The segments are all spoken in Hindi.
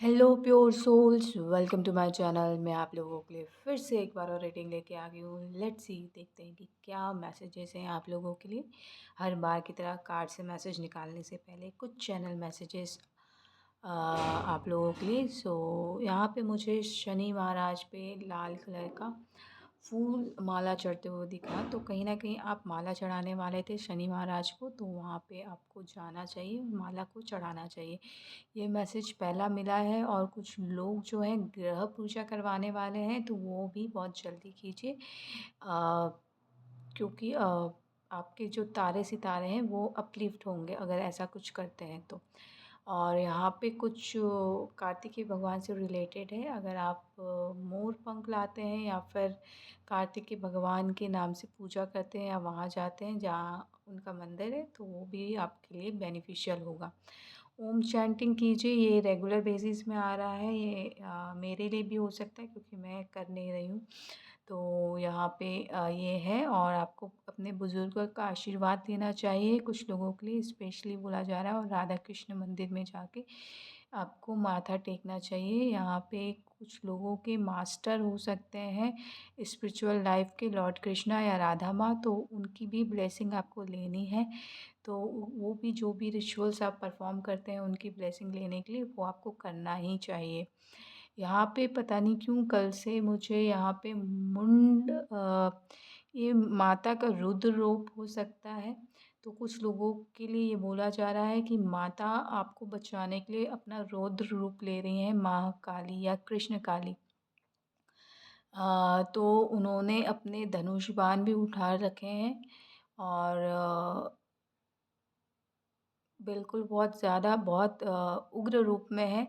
Hello pure souls, welcome to my channel. मैं आप लोगों के लिए फिर से एक बार और रेटिंग लेके आ गई हूँ। लेट्स सी, देखते हैं कि क्या मैसेजेस हैं आप लोगों के लिए। हर बार की तरह कार्ड से मैसेज निकालने से पहले कुछ चैनल मैसेजेस आप लोगों के लिए। यहाँ पे मुझे शनि महाराज पे लाल कलर का फूल माला चढ़ते हुए दिखा, तो कहीं ना कहीं आप माला चढ़ाने वाले थे शनि महाराज को, तो वहाँ पे आपको जाना चाहिए, माला को चढ़ाना चाहिए। ये मैसेज पहला मिला है। और कुछ लोग जो हैं ग्रह पूजा करवाने वाले हैं, तो वो भी बहुत जल्दी कीजिए, क्योंकि आपके जो तारे सितारे हैं वो अपलिफ्ट होंगे अगर ऐसा कुछ करते हैं तो। और यहाँ पे कुछ कार्तिकेय भगवान से रिलेटेड है। अगर आप मोर पंख लाते हैं या फिर कार्तिकेय भगवान के नाम से पूजा करते हैं या वहाँ जाते हैं जहाँ उनका मंदिर है, तो वो भी आपके लिए बेनिफिशियल होगा। ओम चैंटिंग कीजिए, ये रेगुलर बेसिस में आ रहा है। ये मेरे लिए भी हो सकता है क्योंकि मैं कर नहीं रही हूँ। तो यहाँ पे ये है। और आपको अपने बुज़ुर्गों का आशीर्वाद लेना चाहिए। कुछ लोगों के लिए स्पेशली बोला जा रहा है। और राधा कृष्ण मंदिर में जाके आपको माथा टेकना चाहिए। यहाँ पे कुछ लोगों के मास्टर हो सकते हैं स्पिरिचुअल लाइफ के, लॉर्ड कृष्णा या राधा माँ, तो उनकी भी ब्लेसिंग आपको लेनी है। तो वो भी जो भी रिचुअल्स आप परफॉर्म करते हैं उनकी ब्लेसिंग लेने के लिए वो आपको करना ही चाहिए। यहाँ पे पता नहीं क्यों कल से मुझे यहाँ पे ये माता का रुद्र रूप हो सकता है। तो कुछ लोगों के लिए ये बोला जा रहा है कि माता आपको बचाने के लिए अपना रौद्र रूप ले रही हैं, महाकाली या कृष्ण काली। तो उन्होंने अपने धनुष बाण भी उठा रखे हैं। और बिल्कुल बहुत ज़्यादा, बहुत उग्र रूप में है।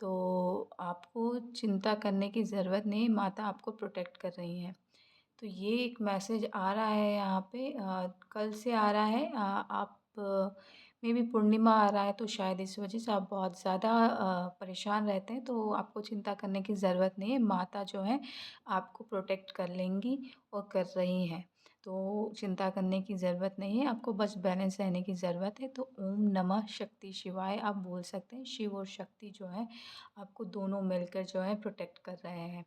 तो आपको चिंता करने की ज़रूरत नहीं, माता आपको प्रोटेक्ट कर रही हैं। तो ये एक मैसेज आ रहा है यहाँ पे, कल से आ रहा है। आप में भी पूर्णिमा आ रहा है, तो शायद इस वजह से आप बहुत ज़्यादा परेशान रहते हैं। तो आपको चिंता करने की ज़रूरत नहीं है, माता जो है आपको प्रोटेक्ट कर लेंगी और कर रही हैं। तो चिंता करने की ज़रूरत नहीं है, आपको बस बैलेंस रहने की ज़रूरत है। तो ओम नमः शक्ति शिवाय आप बोल सकते हैं। शिव और शक्ति जो है आपको दोनों मिलकर जो है प्रोटेक्ट कर रहे हैं।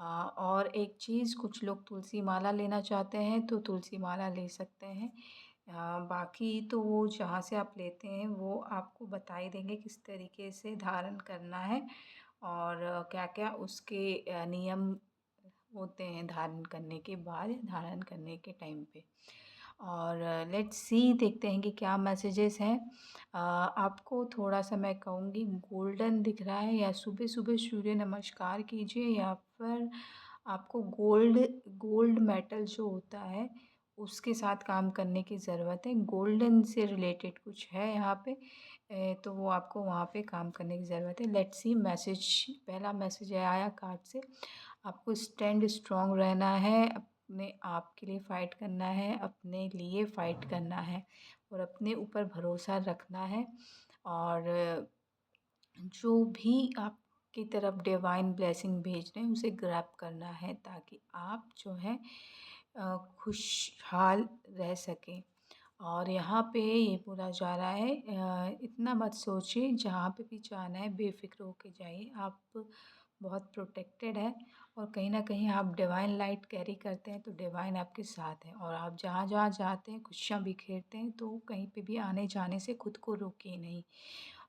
और एक चीज़, कुछ लोग तुलसी माला लेना चाहते हैं तो तुलसी माला ले सकते हैं। बाकी तो वो जहाँ से आप लेते हैं वो आपको बता ही देंगे किस तरीके से धारण करना है और क्या-क्या उसके नियम होते हैं धारण करने के बाद या धारण करने के टाइम पे। और लेट्स सी, देखते हैं कि क्या मैसेजेस हैं। आपको थोड़ा-सा मैं कहूँगी गोल्डन दिख रहा है, या सुबह-सुबह सूर्य नमस्कार कीजिए, या फिर आपको गोल्ड गोल्ड मेटल जो होता है उसके साथ काम करने की ज़रूरत है। गोल्डन से रिलेटेड कुछ है यहाँ पे, तो वो आपको वहाँ पे काम करने की ज़रूरत है। Let's see message. पहला मैसेज आया कार्ड से, आपको स्टैंड स्ट्रॉन्ग रहना है, अपने आप के लिए फ़ाइट करना है, अपने लिए फ़ाइट करना है और अपने ऊपर भरोसा रखना है। और जो भी आपकी तरफ डिवाइन ब्लेसिंग भेज रहे हैं उसे ग्रैब करना है, ताकि आप जो है खुशहाल रह सकें। और यहाँ पे ये बोला जा रहा है, इतना मत सोचिए, जहाँ पे भी जाना है बेफ़िक्र होके जाइए। आप बहुत प्रोटेक्टेड हैं और कहीं न कहीं आप डिवाइन लाइट कैरी करते हैं, तो डिवाइन आपके साथ है। और आप जहाँ-जहाँ जाते हैं खुशियाँ बिखेरते हैं, तो कहीं पे भी आने-जाने से खुद को रोकिए नहीं।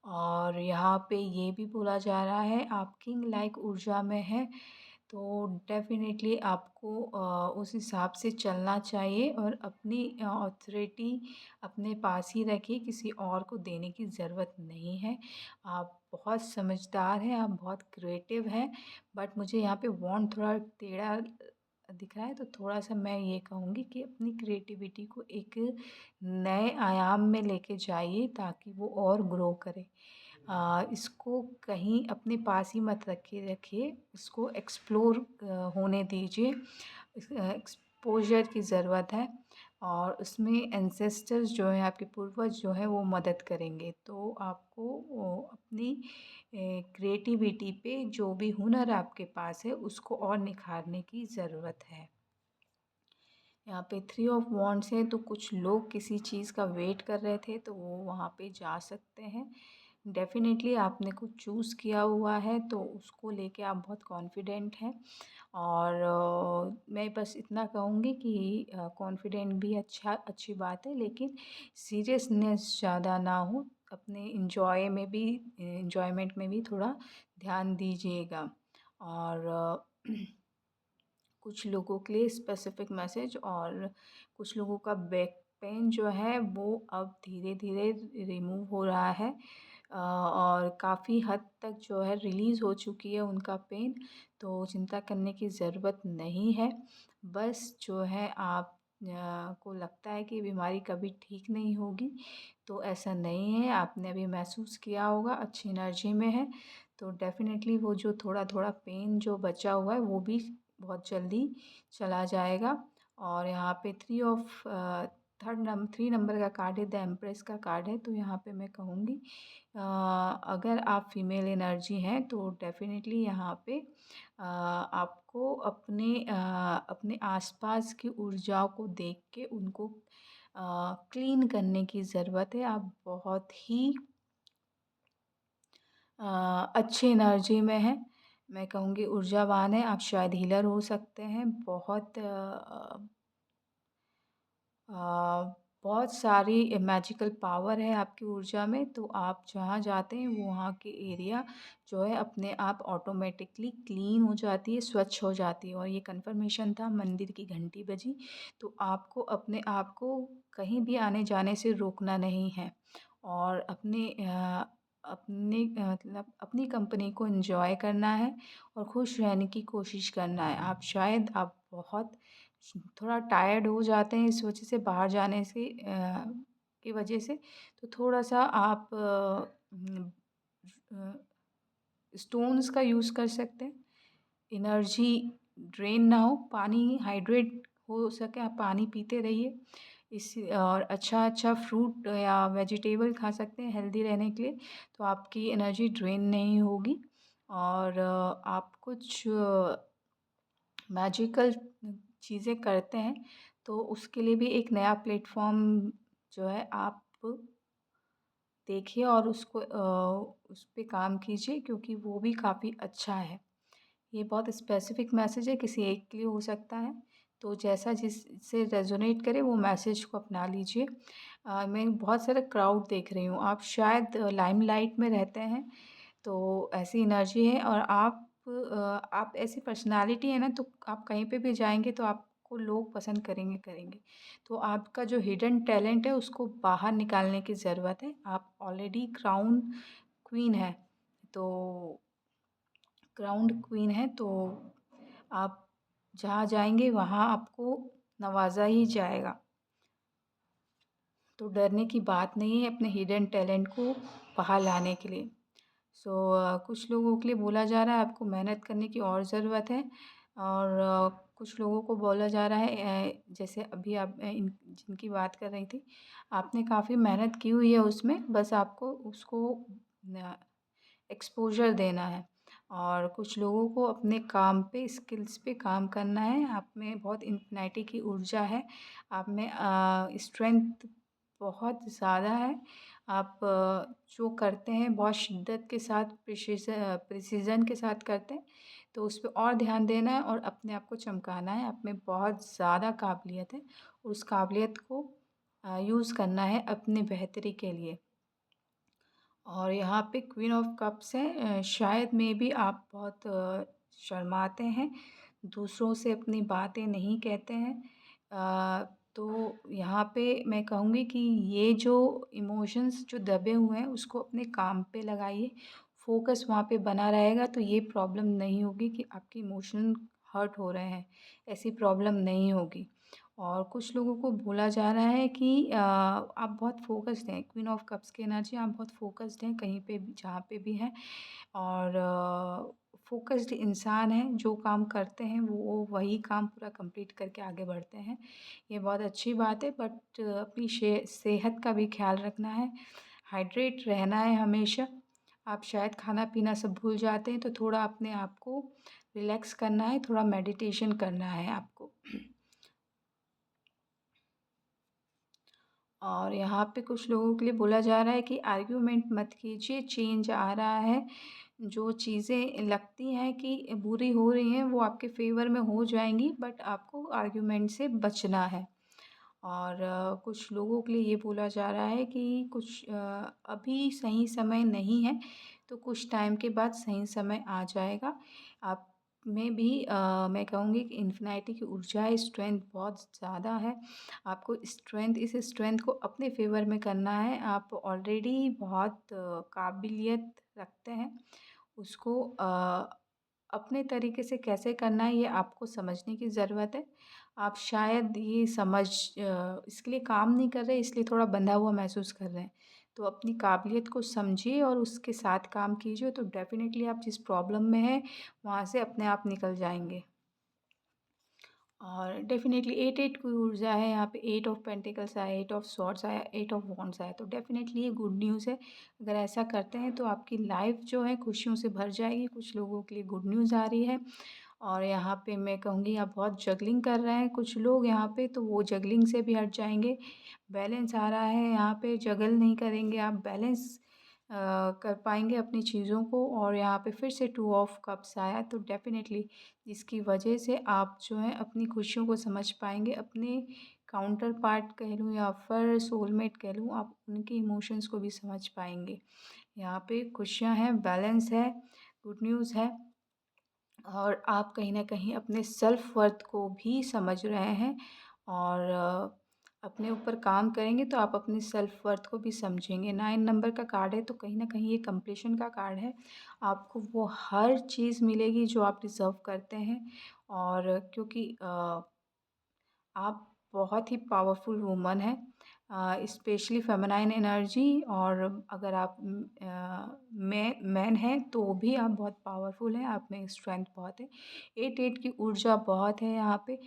और यहाँ पे ये भी बोला जा रहा है, आप किंग लाइक ऊर्जा में हैं, तो डेफ़िनेटली आपको उस हिसाब से चलना चाहिए और अपनी ऑथोरिटी अपने पास ही रखिए, किसी और को देने की ज़रूरत नहीं है। आप बहुत समझदार हैं, आप बहुत क्रिएटिव हैं, बट मुझे यहाँ पे वॉन्ड थोड़ा टेढ़ा दिख रहा है, तो थोड़ा-सा मैं ये कहूँगी कि अपनी क्रिएटिविटी को एक नए आयाम में लेके जाइए, ताकि वो और ग्रो करे। इसको कहीं अपने पास ही मत रखिए, इसको एक्सप्लोर होने दीजिए। एक्सपोज़र की ज़रूरत है और उसमें एंसेस्टर्स जो हैं, आपके पूर्वज जो हैं, वो मदद करेंगे। तो आपको अपनी क्रिएटिविटी पे जो भी हुनर आपके पास है उसको और निखारने की ज़रूरत है। यहाँ पे थ्री ऑफ वॉन्ड्स है, तो कुछ लोग किसी चीज़ का वेट कर रहे थे, तो वो वहाँ पे जा सकते हैं। डेफ़िनेटली आपने कुछ चूज़ किया हुआ है तो उसको लेके आप बहुत कॉन्फिडेंट हैं। और मैं बस इतना कहूँगी कि कॉन्फिडेंट भी अच्छी बात है, लेकिन सीरियसनेस ज़्यादा ना हो। अपने एन्जॉयमेंट में भी थोड़ा ध्यान दीजिएगा। और कुछ लोगों के लिए स्पेसिफ़िक मैसेज, और कुछ लोगों का बैक पेन जो है वो अब धीरे-धीरे रिमूव हो रहा है। और काफ़ी हद तक जो है रिलीज़ हो चुकी है उनका पेन, तो चिंता करने की ज़रूरत नहीं है। बस जो है आप को लगता है कि बीमारी कभी ठीक नहीं होगी, तो ऐसा नहीं है। आपने अभी महसूस किया होगा, अच्छी एनर्जी में हैं, तो डेफ़िनेटली वो जो थोड़ा-थोड़ा पेन जो बचा हुआ है वो भी बहुत जल्दी चला जाएगा। और यहाँ पे 3 नंबर का कार्ड है, द एम्प्रेस का कार्ड है, तो यहाँ पे मैं कहूँगी अगर आप फीमेल एनर्जी हैं तो डेफ़िनेटली यहाँ पे आपको अपने आसपास की ऊर्जाओं को देख के उनको क्लीन करने की ज़रूरत है। आप बहुत ही अच्छी एनर्जी में हैं। मैं कहूँगी ऊर्जावान हैं, आप शायद हीलर हो सकते हैं। बहुत सारी मैजिकल पावर है आपकी ऊर्जा में, तो आप जहाँ जाते हैं वो वहाँ की एरिया जो है अपने आप ऑटोमेटिकली क्लीन हो जाती है, स्वच्छ हो जाती है। और ये कन्फर्मेशन था, मंदिर की घंटी बजी, तो आपको अपने आप को कहीं भी आने-जाने से रोकना नहीं है। और मतलब अपनी कंपनी को एन्जॉय करना है और खुश रहने की कोशिश करना है। आप बहुत थोड़ा टायर्ड हो जाते हैं इस वजह से, बाहर जाने से की वजह से, तो थोड़ा-सा आप स्टोन्स का यूज़ कर सकते हैं। एनर्जी ड्रेन ना हो, पानी हाइड्रेट हो सके, आप पानी पीते रहिए। और अच्छा-अच्छा फ्रूट या वेजिटेबल खा सकते हैं हेल्दी रहने के लिए, तो आपकी एनर्जी ड्रेन नहीं होगी। और आप कुछ मैजिकल चीज़ें करते हैं, तो उसके लिए भी एक नया प्लेटफ़ॉर्म जो है आप देखिए और उस पे काम कीजिए, क्योंकि वो भी काफ़ी अच्छा है। ये बहुत स्पेसिफ़िक मैसेज है, किसी एक के लिए हो सकता है, तो जैसा जिससे रेज़ोनेट करे वो मैसेज को अपना लीजिए। मैं बहुत सारा क्राउड देख रही हूँ, आप शायद लाइमलाइट में रहते हैं, तो ऐसी एनर्जी है। और आप ऐसी पर्सनैलिटी है ना, तो आप कहीं पे भी जाएँगे तो आपको लोग पसंद करेंगे। तो आपका जो हिडन टैलेंट है उसको बाहर निकालने की ज़रूरत है। आप ऑलरेडी क्वीन हैं, तो क्राउन्ड क्वीन हैं, तो आप जहाँ जाएँगे वहाँ आपको नवाज़ा ही जाएगा। तो डरने की बात नहीं है अपने हिडन टैलेंट को बाहर लाने के लिए। कुछ लोगों के लिए बोला जा रहा है आपको मेहनत करने की और ज़रूरत है। और कुछ लोगों को बोला जा रहा है जैसे अभी आप जिनकी बात कर रही थी, आपने काफ़ी मेहनत की हुई है उसमें, बस आपको उसको न एक्सपोज़र देना है। और कुछ लोगों को अपने काम पे, स्किल्स पे काम करना है। आप में बहुत इन्फिनिटी की ऊर्जा है, आप में स्ट्रेंथ बहुत ज़्यादा है। आप जो करते हैं बहुत शिद्दत के साथ, प्रिसिज़न के साथ करते हैं, तो उस पे और ध्यान देना है और अपने आप को चमकाना है। आप में बहुत ज़्यादा काबिलियत है, उस काबिलियत को यूज़ करना है अपनी बेहतरी के लिए। और यहाँ पे क्वीन ऑफ कप्स है, शायद मेबी आप बहुत शर्माते हैं, दूसरों से अपनी बातें नहीं कहते हैं। तो यहाँ पे मैं कहूँगी कि ये जो इमोशंस जो दबे हुए हैं उसको अपने काम पे लगाइए, फ़ोकस वहाँ पे बना रहेगा तो ये प्रॉब्लम नहीं होगी कि आपके इमोशन हर्ट हो रहे हैं, ऐसी प्रॉब्लम नहीं होगी। और कुछ लोगों को बोला जा रहा है कि आप बहुत फ़ोकस्ड हैं, क्वीन ऑफ कप्स की एनर्जी, आप बहुत फ़ोकस्ड हैं कहीं पे भी, जहाँ पे भी हैं। और फ़ोकस्ड इंसान हैं, जो काम करते हैं वो वही काम पूरा कंप्लीट करके आगे बढ़ते हैं। ये बहुत अच्छी बात है, बट अपनी सेहत का भी ख़्याल रखना है, हाइड्रेट रहना है हमेशा। आप शायद खाना-पीना सब भूल जाते हैं, तो थोड़ा अपने आप को रिलैक्स करना है, थोड़ा मेडिटेशन करना है आपको। और यहाँ पे कुछ लोगों के लिए बोला जा रहा है कि आर्ग्यूमेंट मत कीजिए, चेंज आ रहा है। जो चीज़ें लगती हैं कि बुरी हो रही हैं, वो आपके फ़ेवर में हो जाएँगी, बट आपको आर्ग्यूमेंट से बचना है। और कुछ लोगों के लिए ये बोला जा रहा है कि कुछ अभी सही समय नहीं है, तो कुछ टाइम के बाद सही समय आ जाएगा। आप में भी मैं कहूँगी कि इन्फिनिटी की ऊर्जा है, स्ट्रेंथ बहुत ज़्यादा है। आपको इस स्ट्रेंथ को अपने फ़ेवर में करना है। आप ऑलरेडी बहुत काबिलियत रखते हैं। उसको अपने तरीके से कैसे करना है, ये आपको समझने की ज़रूरत है। आप शायद ये इसके लिए काम नहीं कर रहे, इसलिए थोड़ा बंधा हुआ महसूस कर रहे हैं। तो अपनी काबिलियत को समझिए और उसके साथ काम कीजिए, तो डेफ़िनेटली आप जिस प्रॉब्लम में हैं, वहाँ से अपने आप निकल जाएँगे। और डेफ़िनेटली 8-8 की ऊर्जा है यहाँ पे, 8 ऑफ़ पेंटिकल्स आया, 8 ऑफ़ स्वॉर्ड्स आया, 8 ऑफ़ वॉन्ड्स आया, तो डेफ़िनेटली ये गुड न्यूज़ है। अगर ऐसा करते हैं तो आपकी लाइफ़ जो है खुशियों से भर जाएगी। कुछ लोगों के लिए गुड न्यूज़ आ रही है। और यहाँ पे मैं कहूँगी आप बहुत जगलिंग कर रहे हैं कुछ लोग यहाँ पे, तो वो जगलिंग से भी हट जाएँगे। बैलेंस आ रहा है यहाँ पे, जगल नहीं करेंगे आप, बैलेंस कर पाएँगे अपनी चीज़ों को। और यहाँ पे फिर से 2 ऑफ़ कप्स आया, तो डेफ़िनेटली जिसकी वजह से आप जो है अपनी खुशियों को समझ पाएँगे। अपने काउंटर पार्ट कह लूँ या फिर सोलमेट कह लूँ, आप उनके इमोशंस को भी समझ पाएँगे। यहाँ पे खुशियाँ हैं, बैलेंस है, गुड न्यूज़ है। और आप कहीं न कहीं अपने सेल्फ वर्थ को भी समझ रहे हैं। और अपने ऊपर काम करेंगे तो आप अपने सेल्फ वर्थ को भी समझेंगे। 9 नंबर का कार्ड है, तो कहीं न कहीं ये कंप्लीशन का कार्ड है। आपको वो हर चीज़ मिलेगी जो आप डिज़र्व करते हैं। और क्योंकि आप बहुत ही पावरफुल वुमन हैं, स्पेशली फेमिनाइन एनर्जी। और अगर आप मैन हैं तो भी आप बहुत पावरफुल हैं, आप में स्ट्रेंथ बहुत है। 8-8 की ऊर्जा बहुत है यहाँ पे।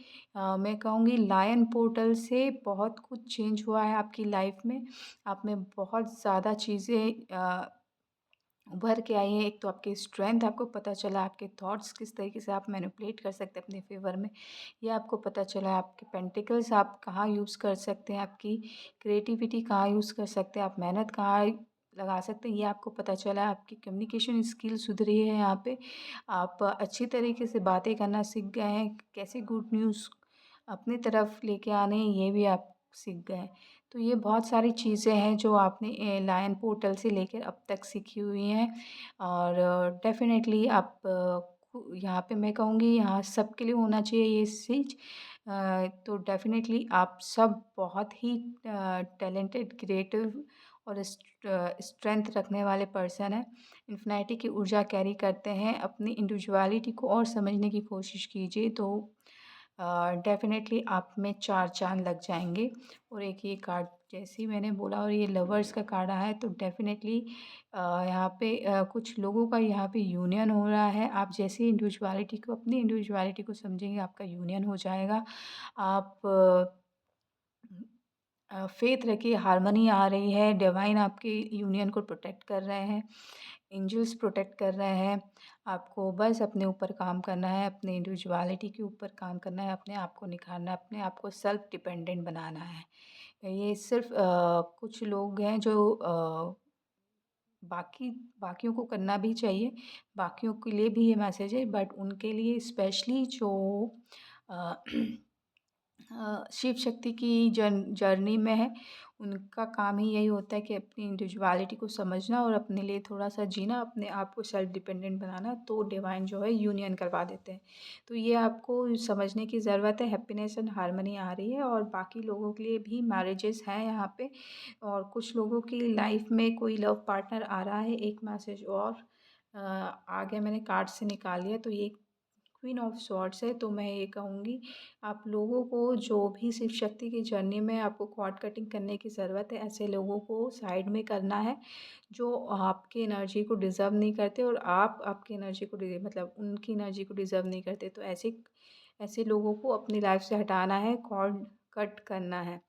मैं कहूँगी लायन पोर्टल से बहुत कुछ चेंज हुआ है आपकी लाइफ में। आप में बहुत ज़्यादा चीज़ें उभर के आई हैं। एक तो आपकी स्ट्रेंथ आपको पता चला, आपके थॉट्स किस तरीके से आप मैनिपुलेट कर सकते हैं अपने फ़ेवर में, ये आपको पता चला। आपके पेंटिकल्स आप कहाँ यूज़ कर सकते हैं, आपकी क्रिएटिविटी कहाँ यूज़ कर सकते हैं, आप मेहनत कहाँ लगा सकते हैं, ये आपको पता चला। आपकी कम्युनिकेशन स्किल सुधरी है यहाँ पे। आप अच्छी तरीके से बातें करना सीख गए हैं, कैसे गुड न्यूज़ अपनी तरफ लेके आने हैं, ये भी आप सीख गए हैं। तो ये बहुत सारी चीज़ें हैं जो आपने लायन पोर्टल से लेकर अब तक सीखी हुई हैं। और डेफ़िनेटली आप यहाँ पे मैं कहूँगी यहाँ सबके लिए होना चाहिए ये चीज़। तो डेफ़िनेटली आप सब बहुत ही टैलेंटेड, क्रिएटिव और स्ट्रेंथ रखने वाले पर्सन हैं। इन्फिनिटी की ऊर्जा कैरी करते हैं। अपनी इंडिविजुअलिटी को और समझने की कोशिश कीजिए, तो डेफ़िनेटली आप में 4 चाँद लग जाएँगे। और एक ये कार्ड जैसे ही मैंने बोला, और ये लवर्स का कार्ड आया है, तो डेफ़िनेटली यहाँ पे कुछ लोगों का यहाँ पे यूनियन हो रहा है। आप जैसे ही अपनी इंडिविजुअलिटी को समझेंगे, आपका यूनियन हो जाएगा। आप फ़ेथ रखिए, हार्मनी आ रही है, डिवाइन आपके यूनियन को प्रोटेक्ट कर रहे हैं, एंजल्स प्रोटेक्ट कर रहे हैं। आपको बस अपने ऊपर काम करना है, अपनी इंडिविजुअलिटी के ऊपर काम करना है, अपने आप को निखारना है, अपने आप को सेल्फ डिपेंडेंट बनाना है। ये सिर्फ़ कुछ लोग हैं जो बाकी बाकियों को करना भी चाहिए, बाकियों के लिए भी ये मैसेज है, बट उनके लिए स्पेशली जो अ शिव शक्ति की जर्नी में है, उनका काम ही यही होता है कि अपनी इंडिविजुअलिटी को समझना और अपने लिए थोड़ा-सा जीना, अपने आप को सेल्फ डिपेंडेंट बनाना, तो डिवाइन जो है यूनियन करवा देते हैं। तो ये आपको समझने की ज़रूरत है, हैप्पीनेस एंड हार्मनी आ रही है। और बाकी लोगों के लिए भी मैरिजेस हैं यहाँ पे। और कुछ लोगों की लाइफ़ में कोई लव पार्टनर आ रहा है। एक मैसेज और आ गया, मैंने कार्ड से निकाल लिया, तो ये क्वीन ऑफ स्वॉर्ड्स है। तो मैं ये कहूँगी आप लोगों को जो भी शिव शक्ति की जर्नी में आपको कॉर्ड कटिंग करने की ज़रूरत है, ऐसे लोगों को साइड में करना है जो आपकी एनर्जी को डिज़र्व नहीं करते, और आप आपकी एनर्जी को मतलब उनकी एनर्जी को डिज़र्व नहीं करते। तो ऐसे ऐसे लोगों को अपनी लाइफ से हटाना है, कॉर्ड कट करना है।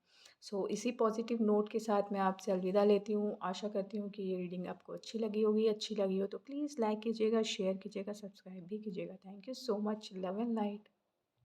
सो इसी पॉजिटिव नोट के साथ मैं आपसे अलविदा लेती हूँ। आशा करती हूँ कि ये रीडिंग आपको अच्छी लगी होगी। अच्छी लगी हो तो प्लीज़ लाइक कीजिएगा, शेयर कीजिएगा, सब्सक्राइब भी कीजिएगा। Thank you so much. Love and light.